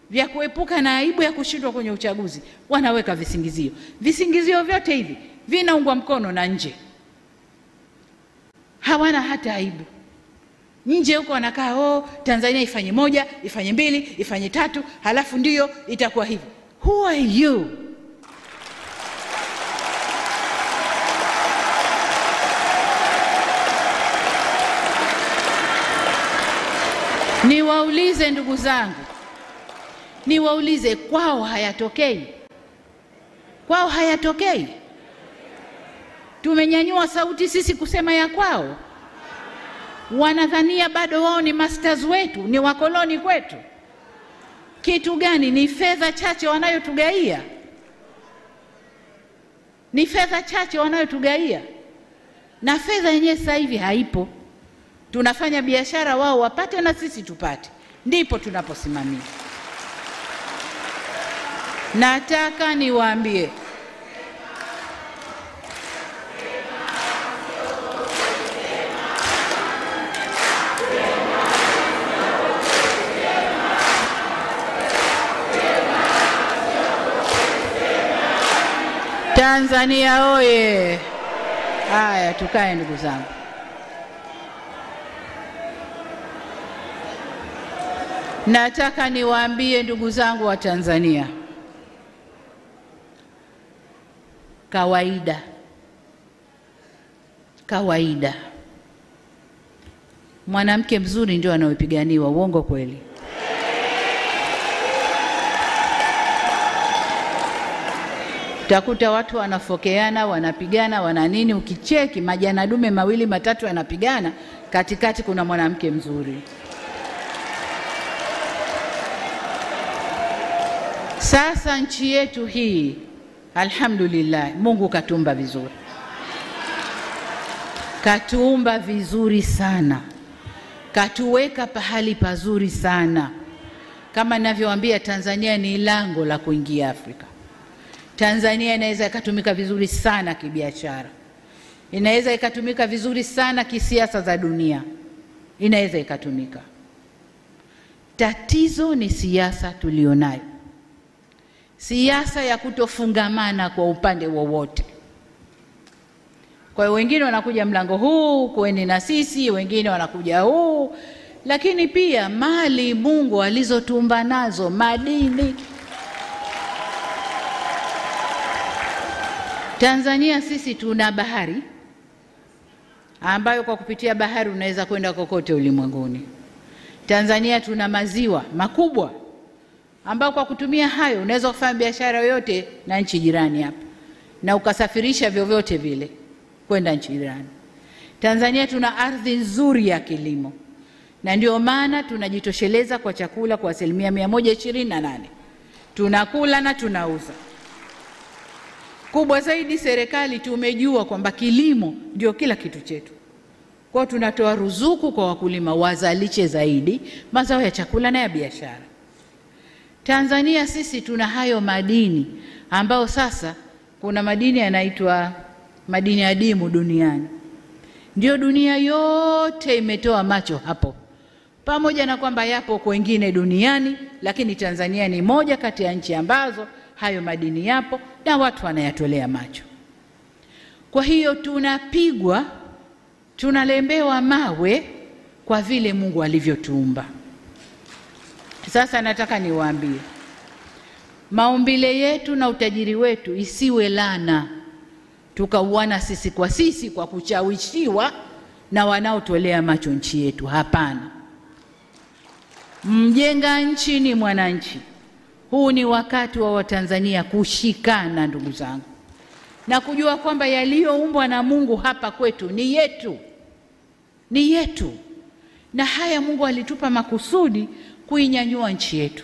vya kuepuka na aibu ya kushindwa kwenye uchaguzi, wanaweka visingizio. Visingizio vyote hivi vinaungwa mkono na nje. Hawana hata aibu. Nje huko wanakaa, Tanzania ifanye 1, ifanye 2, ifanye 3, halafu ndio itakuwa hivi. Who are you? Niwaulize ndugu zangu, niwaulize, kwao hayatokei? Kwao hayatokei? Tumenyanyua sauti sisi kusema ya kwao? Wanadhania bado wao ni masters wetu, ni wakoloni kwetu. Kitu gani? Ni fedha chache wanayotugaia, ni fedha chache wanayotugaia, na fedha yenyewe sasa hivi haipo. Tunafanya biashara, wao wapate na sisi tupate, ndipo tunaposimamia. Nataka niwaambie, Tanzania oye! Haya, tukae ndugu zangu. Nataka niwaambie ndugu zangu wa Tanzania, kawaida mwanamke mzuri ndio anayepiganiwa. Uongo kweli? Utakuta watu wanafokeana, wanapigana, wana nini, ukicheki majana dume mawili matatu yanapigana, katikati kuna mwanamke mzuri. Sasa nchi yetu hii, alhamdulillah, Mungu katuumba vizuri. Katuumba vizuri sana. Katuweka pahali pazuri sana. Kama ninavyowaambia, Tanzania ni lango la kuingia Afrika. Tanzania inaweza ikatumika vizuri sana kibiashara. Inaweza ikatumika vizuri sana kisiasa za dunia. Inaweza ikatumika. Tatizo ni siasa tulionayo. Siasa ya kutofungamana kwa upande wowote. Kwa hiyo wengine wanakuja mlango huu, kueni na sisi, wengine wanakuja huu, lakini pia mali Mungu alizotumba nazo, madini. Tanzania sisi tuna bahari ambayo kwa kupitia bahari unaweza kwenda kokote ulimwenguni. Tanzania tuna maziwa makubwa ambao kwa kutumia hayo unaweza kufanya biashara yoyote na nchi jirani hapa na ukasafirisha vyovyote vile kwenda nchi jirani. Tanzania tuna ardhi nzuri ya kilimo, na ndio maana tunajitosheleza kwa chakula kwa 128%. Tunakula na tunauza. Kubwa zaidi, serikali tumejua kwamba kilimo ndio kila kitu chetu. Kwa tunatoa ruzuku kwa wakulima wazalishe zaidi mazao ya chakula na ya biashara. Tanzania sisi tuna hayo madini ambao sasa kuna madini yanaitwa madini adimu duniani. Ndio dunia yote imetoa macho hapo. Pamoja na kwamba yapo kwengine duniani, lakini Tanzania ni moja kati ya nchi ambazo hayo madini yapo na watu wanayatolea macho. Kwa hiyo tunapigwa, tunalembewa mawe kwa vile Mungu alivyotuumba. Sasa nataka niwaambie, maumbile yetu na utajiri wetu isiwe laana, tukauana sisi kwa kuchawishiwa na wanaotolea macho nchi yetu. Hapana. Mjenga nchi ni mwananchi. Huu ni wakati wa Watanzania kushikana ndugu zangu, na kujua kwamba yaliyoumbwa na Mungu hapa kwetu ni yetu. Ni yetu. Na haya Mungu alitupa makusudi kuinyanyua nchi yetu.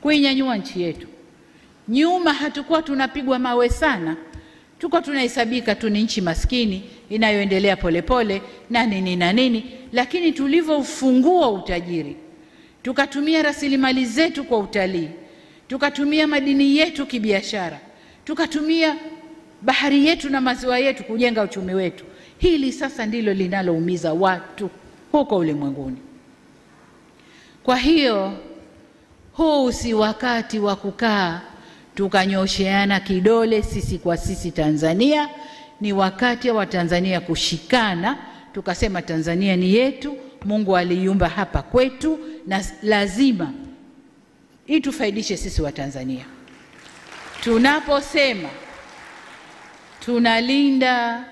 Kuinyanyua nchi yetu. Nyuma hatakuwa tunapigwa mawe sana. Tuko tunahesabika tu ni nchi maskini inayoendelea polepole na nini, lakini tulivyofungua utajiri, tukatumia rasilimali zetu kwa utalii, tukatumia madini yetu kibiashara, tukatumia bahari yetu na maziwa yetu kujenga uchumi wetu. Hili sasa ndilo linaloumiza watu huko ulimwenguni. Kwa hiyo huu si wakati wa kukaa tukanyosheana kidole sisi kwa sisi. Tanzania ni wakati wa Tanzania kushikana, tukasema Tanzania ni yetu, Mungu aliiumba hapa kwetu na lazima itufaidishe sisi wa Tanzania. Tunaposema tunalinda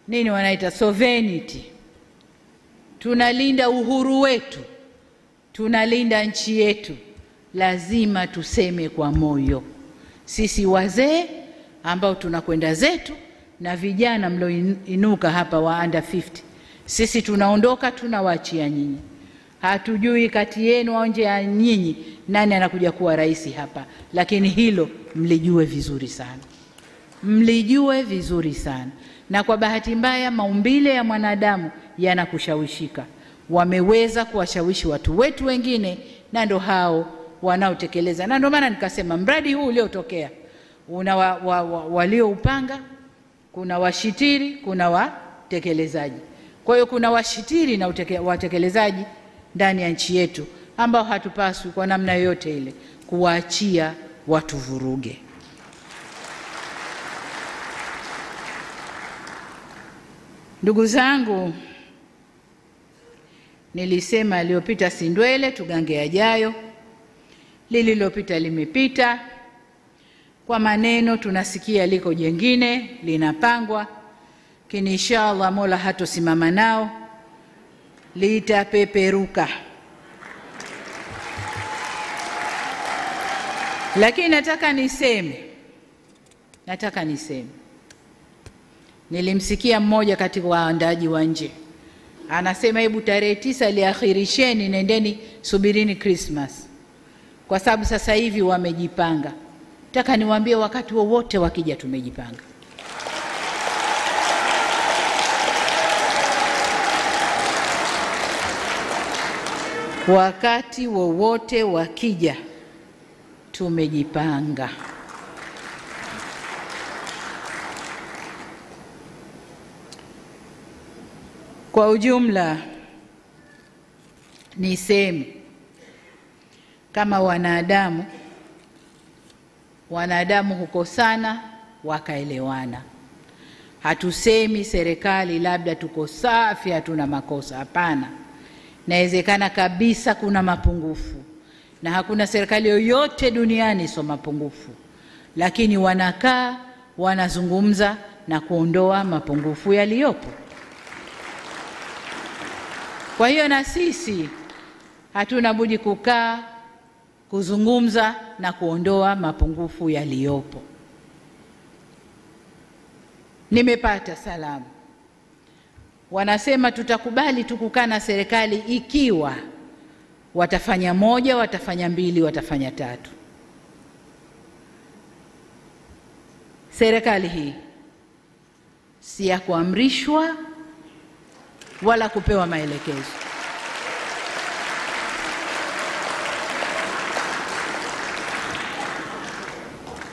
nini wanaita sovereignty, tunalinda uhuru wetu, tunalinda nchi yetu, lazima tuseme kwa moyo. Sisi wazee ambao tunakwenda zetu na vijana mlioinuka hapa wa under 50, sisi tunaondoka, tunawaachia nyinyi. Hatujui kati yenu au nje ya nyinyi nani anakuja kuwa rais hapa, lakini hilo mlijue vizuri sana. Mlijue vizuri sana. Na kwa bahati mbaya maumbile ya mwanadamu yanakushawishika. Wameweza kuwashawishi watu wetu wengine, na ndo hao wanaotekeleza. Na ndo maana nikasema mradi huu uliotokea una walioupanga, kuna washitiri, kuna watekelezaji. Kwa hiyo kuna washitiri na watekelezaji ndani ya nchi yetu ambao hatupaswi kwa namna yoyote ile kuwaachia watu vuruge. Ndugu zangu, nilisema aliyopita si ndwele, tugange yajayo. Lililopita limepita. Kwa maneno tunasikia liko jengine linapangwa, kini inshallah Mola hatosimama nao, litapeperuka. Lakini nataka niseme, nilimsikia mmoja katika waandaji wa nje anasema hebu tarehe 9 liakhirisheni, nendeni subirini Christmas, kwa sababu sasa hivi wamejipanga. Nataka niwaambie wakati wowote wakija tumejipanga. Wakati wowote wakija tumejipanga. Kwa ujumla niseme kama wanadamu hukosana wakaelewana. Hatusemi serikali labda tuko safi hatuna makosa, hapana. Inawezekana kabisa kuna mapungufu, na hakuna serikali yoyote duniani sio mapungufu, lakini wanakaa wanazungumza na kuondoa mapungufu yaliyopo. Kwa hiyo na sisi hatuna budi kukaa kuzungumza na kuondoa mapungufu yaliyopo. Nimepata salamu wanasema tutakubali tukukaa na serikali ikiwa watafanya 1, watafanya 2, watafanya 3. Serikali hii si ya kuamrishwa wala kupewa maelekezo.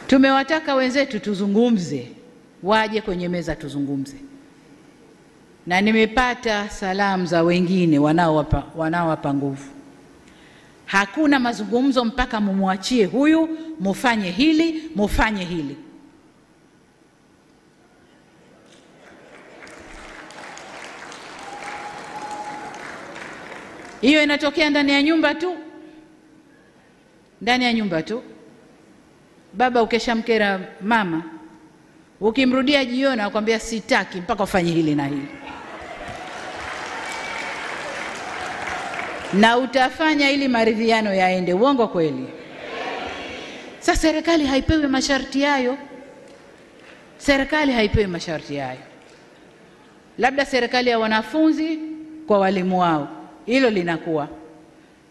Tumewataka wenzetu tuzungumze, waje kwenye meza tuzungumze. Na nimepata salamu za wengine wanaowapa nguvu. Hakuna mazungumzo mpaka mumwachie huyu, mufanye hili, mufanye hili. Hiyo inatokea ndani ya nyumba tu. Ndani ya nyumba tu. Baba ukeshamkera mama, ukimrudia jioni akwambia sitaki mpaka ufanye hili na hili. Na utafanya ili maridhiano yaende. Uongo kweli? Sasa serikali haipewi masharti hayo. Serikali haipewi masharti hayo. Labda serikali ya wanafunzi kwa walimu wao, hilo linakuwa.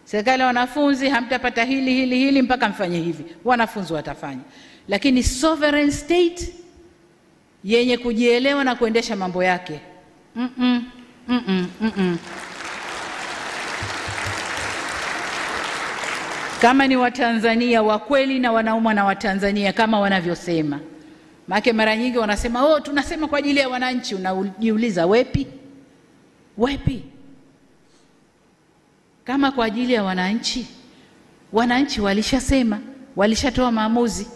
Serikali ya wanafunzi hamtapata hili mpaka mfanye hivi. Wanafunzi watafanya. Lakini sovereign state yenye kujielewa na kuendesha mambo yake. Kama ni Watanzania wa kweli na wanaumwa na Watanzania kama wanavyosema. Maana mara nyingi wanasema tunasema kwa ajili ya wananchi, unajiuliza wepi? Wepi? Kama kwa ajili ya wananchi, wananchi walishasema, walishatoa maamuzi.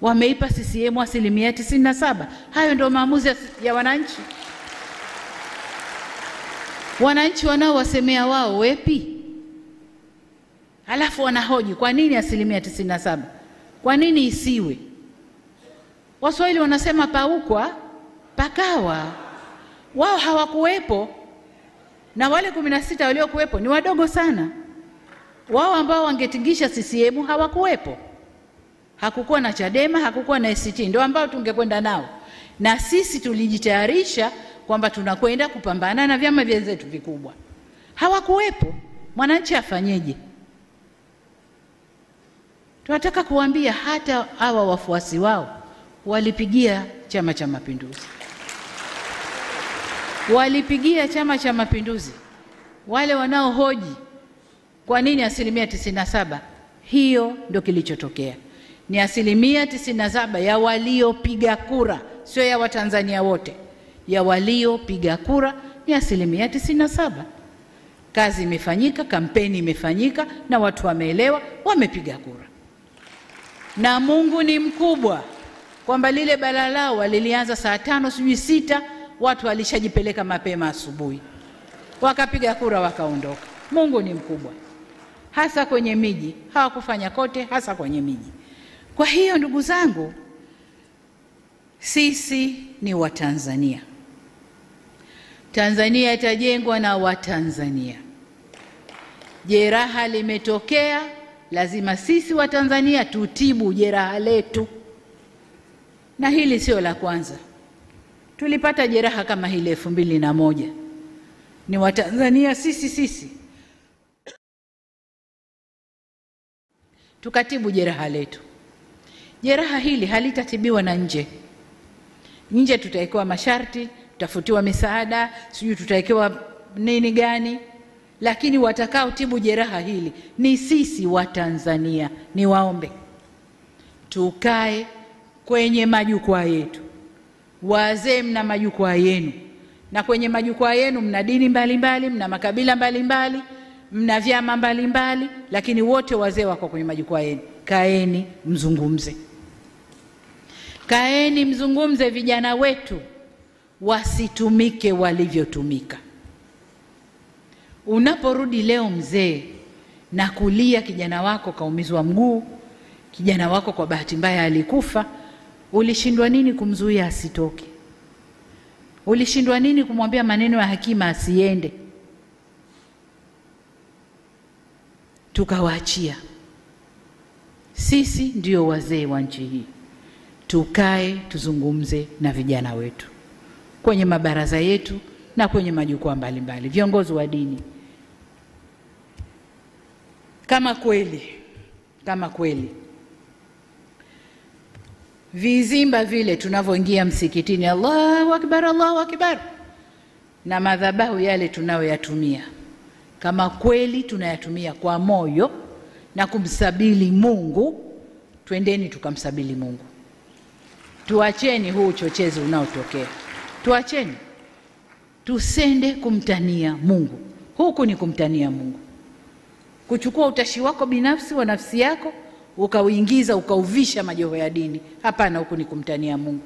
Wameipa CCM 97%. Hayo ndio maamuzi ya wananchi. Wananchi wanaowasemea wao wepi? Halafu wanahoji kwa nini 97%? Kwa nini isiwe? Waswahili wanasema paukwa pakawa. Wao hawakuwepo, na wale 16 waliokuwepo ni wadogo sana. Wao ambao wangetingisha CCM hawakuwepo. Hakukuwa na Chadema, hakukuwa na ACT, ndio ambao tungekwenda nao. Na sisi tulijitayarisha kwamba tunakwenda kupambana na vyama vyenzetu vikubwa. Hawakuwepo. Mwananchi afanyeje? Tunataka kuambia hata hawa wafuasi wao walipigia Chama cha Mapinduzi. Walipigia Chama cha Mapinduzi. Wale wanaohoji kwa nini 97%, hiyo ndio kilichotokea. Ni 97% ya waliopiga kura, sio ya Watanzania wote. Ya waliopiga kura ni 97%. Kazi imefanyika, kampeni imefanyika na watu wameelewa, wamepiga kura. Na Mungu ni mkubwa kwamba lile balaa lao walilianza saa 5 sijui 6, watu walishajipeleka mapema asubuhi. Wakapiga kura wakaondoka. Mungu ni mkubwa. Hasa kwenye miji, hawakufanya kote, hasa kwenye miji. Kwa hiyo ndugu zangu, sisi ni Watanzania. Tanzania itajengwa na Watanzania. Jeraha limetokea, lazima sisi Watanzania tutibu jeraha letu. Na hili sio la kwanza. Tulipata jeraha kama hili 2001. Ni Watanzania sisi tukatibu jeraha letu. Jeraha hili halitatibiwa na nje. Nje tutawekewa masharti, tutafutiwa misaada, sijui tutawekewa nini gani, lakini watakao tibu jeraha hili ni sisi Watanzania. Niwaombe tukae kwenye majukwaa yetu. Wazee mna majukwaa yenu, na kwenye majukwaa yenu mna dini mbalimbali, mna makabila mbalimbali, mna vyama mbalimbali, lakini wote wazee wako kwenye majukwaa yenu. Kaeni mzungumze. Kaeni mzungumze, vijana wetu wasitumike walivyotumika. Unaporudi leo mzee na kulia kijana wako kaumizwa mguu, kijana wako kwa bahati mbaya alikufa, ulishindwa nini kumzuia asitoke? Ulishindwa nini kumwambia maneno ya hekima asiende? Tukawaachia. Sisi ndio wazee wa nchi hii. Tukae tuzungumze na vijana wetu kwenye mabaraza yetu na kwenye majukwaa mbalimbali. Viongozi wa dini, kama kweli vizimba vile tunavyoingia msikitini, Allahu Akbar, Allahu Akbar, na madhabahu yale tunayoyatumia, kama kweli tunayatumia kwa moyo na kumsabili Mungu, twendeni tukamsabili Mungu. Tuacheni huu uchochezi unaotokea. Tuacheni. Tusende kumtania Mungu. Huku ni kumtania Mungu. Kuchukua utashi wako binafsi wa nafsi yako ukauingiza ukauvisha majoho ya dini. Hapana, huku ni kumtania Mungu.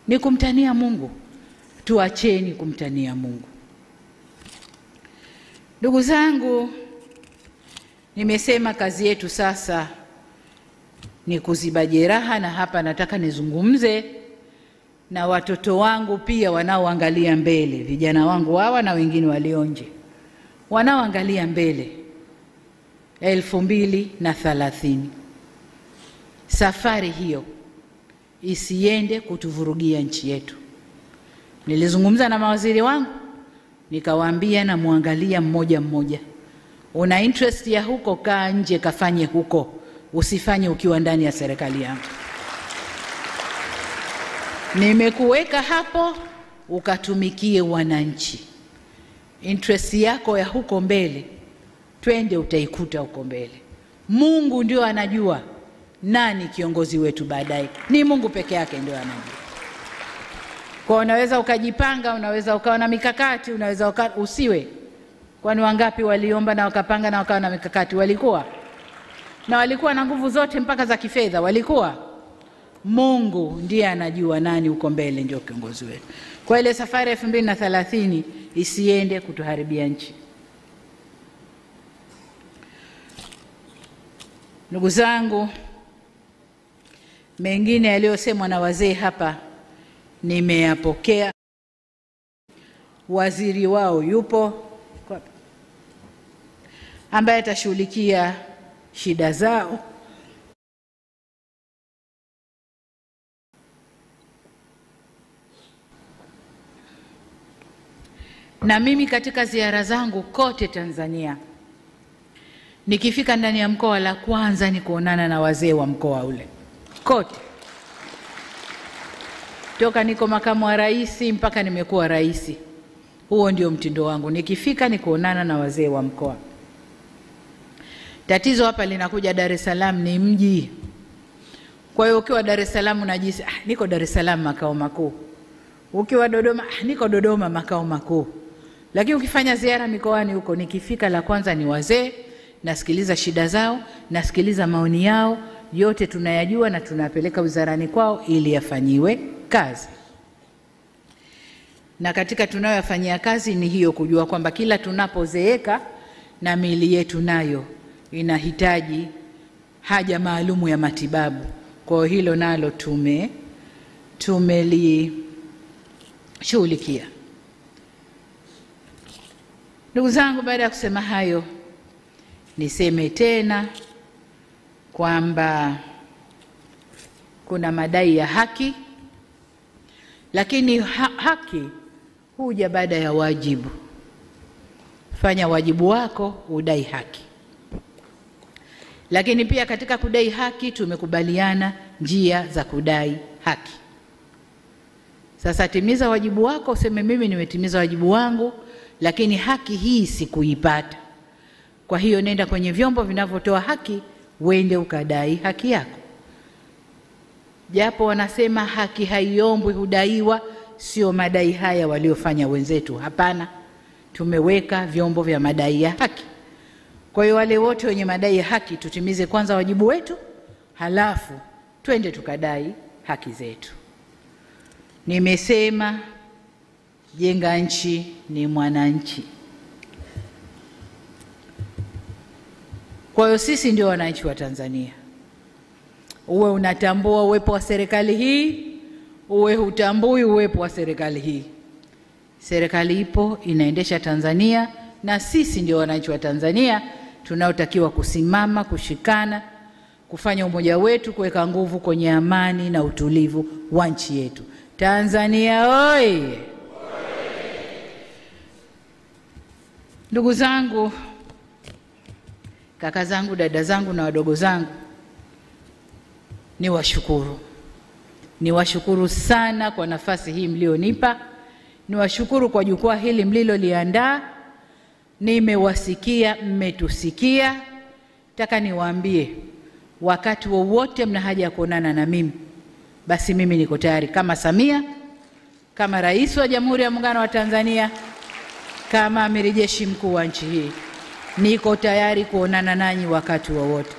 Ni kumtania Mungu. Tuacheni kumtania Mungu. Ndugu zangu, nimesema kazi yetu sasa ni kuziba jeraha, na hapa nataka nizungumze na watoto wangu pia wanaoangalia mbele, vijana wangu hawa na wengine walionje wanaoangalia mbele. 2030 safari hiyo isiende kutuvurugia nchi yetu. Nilizungumza na mawaziri wangu nikawaambia, na muangalia mmoja mmoja, una interest ya huko, kaa nje kafanye huko, usifanye ukiwa ndani ya serikali yangu. Nimekuweka hapo ukatumikie wananchi. Interest yako ya huko mbele, twende utaikuta huko mbele. Mungu ndio anajua nani kiongozi wetu baadaye. Ni Mungu peke yake ndio anajua. Kwa unaweza ukajipanga, unaweza ukawa na mikakati, unaweza usiwe. Kwani wangapi waliomba na wakapanga na wakawa na mikakati? Walikuwa na nguvu zote mpaka za kifedha, walikuwa. Mungu ndiye anajua nani uko mbele ndio kiongozi wetu. Kwa ile safari ya 2030 isiende kutuharibia nchi. Ndugu zangu, mengine yaliyosemwa na wazee hapa nimeyapokea. Waziri wao yupo ambaye atashughulikia shida zao. Na mimi katika ziara zangu kote Tanzania Nikifika ndani ya mkoa, la kwanza ni kuonana na wazee wa mkoa ule kote, toka niko makamu wa rais mpaka nimekuwa rais. Huo ndio mtindo wangu, nikifika ni kuonana na wazee wa mkoa. Tatizo hapa linakuja, Dar es Salaam ni mji. Kwa hiyo ukiwa Dar es Salaam unajisi niko Dar es Salaam makao makuu. Ukiwa Dodoma niko Dodoma makao makuu. Lakini ukifanya ziara mikoani huko, nikifika la kwanza ni wazee, nasikiliza shida zao, nasikiliza maoni yao, yote tunayajua na tunapeleka wizarani kwao ili yafanyiwe kazi. Na katika tunayoyafanyia kazi ni hiyo, kujua kwamba kila tunapozeeka na miili yetu nayo inahitaji haja maalumu ya matibabu. Kwa hilo nalo tumelishughulikia. Ndugu zangu, baada ya kusema hayo, niseme tena kwamba kuna madai ya haki, lakini haki huja baada ya wajibu. Fanya wajibu wako, udai haki. Lakini pia katika kudai haki tumekubaliana njia za kudai haki. Sasa timiza wajibu wako, useme mimi nimetimiza wajibu wangu, lakini haki hii sikuipata. Kwa hiyo nenda kwenye vyombo vinavyotoa haki, uende ukadai haki yako. Japo wanasema haki haiombwi, hudaiwa, sio madai haya waliofanya wenzetu. Hapana, tumeweka vyombo vya madai ya haki. Kwa hiyo wale wote wenye madai ya haki, tutimize kwanza wajibu wetu, halafu twende tukadai haki zetu. Nimesema jenga nchi ni mwananchi. Kwa hiyo sisi ndio wananchi wa Tanzania. Uwe unatambua uwepo wa serikali hii, uwe hutambui uwepo wa serikali hii, serikali ipo, inaendesha Tanzania, na sisi ndio wananchi wa Tanzania tunaotakiwa kusimama, kushikana, kufanya umoja wetu, kuweka nguvu kwenye amani na utulivu wa nchi yetu. Tanzania oye! Ndugu zangu, kaka zangu, dada zangu na wadogo zangu, niwashukuru sana kwa nafasi hii mlionipa. Niwashukuru kwa jukwaa hili mliloliandaa. Nimewasikia, mmetusikia. Nataka niwaambie, wakati wowote mna haja ya kuonana na mimi, basi mimi niko tayari, kama Samia, kama Rais wa Jamhuri ya Muungano wa Tanzania, kama Amiri Jeshi Mkuu wa nchi hii. Niko tayari kuonana nanyi wakati wowote.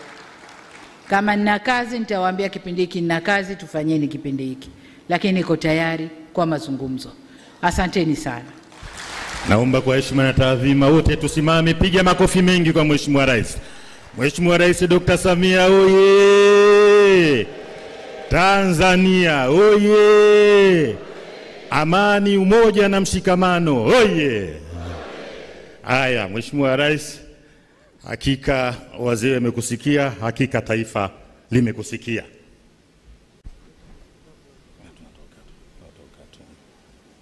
Kama nina kazi nitawaambia kipindi hiki nina kazi, tufanyeni kipindi hiki. Lakini niko tayari kwa mazungumzo. Asanteni sana. Naomba kwa heshima na taadhima wote tusimame, piga makofi mengi kwa Mheshimiwa Rais. Mheshimiwa Rais Dr. Samia oye! Tanzania oye! Amani, umoja na mshikamano oye! Haya, Mheshimiwa Rais, hakika wazee wamekusikia, hakika taifa limekusikia.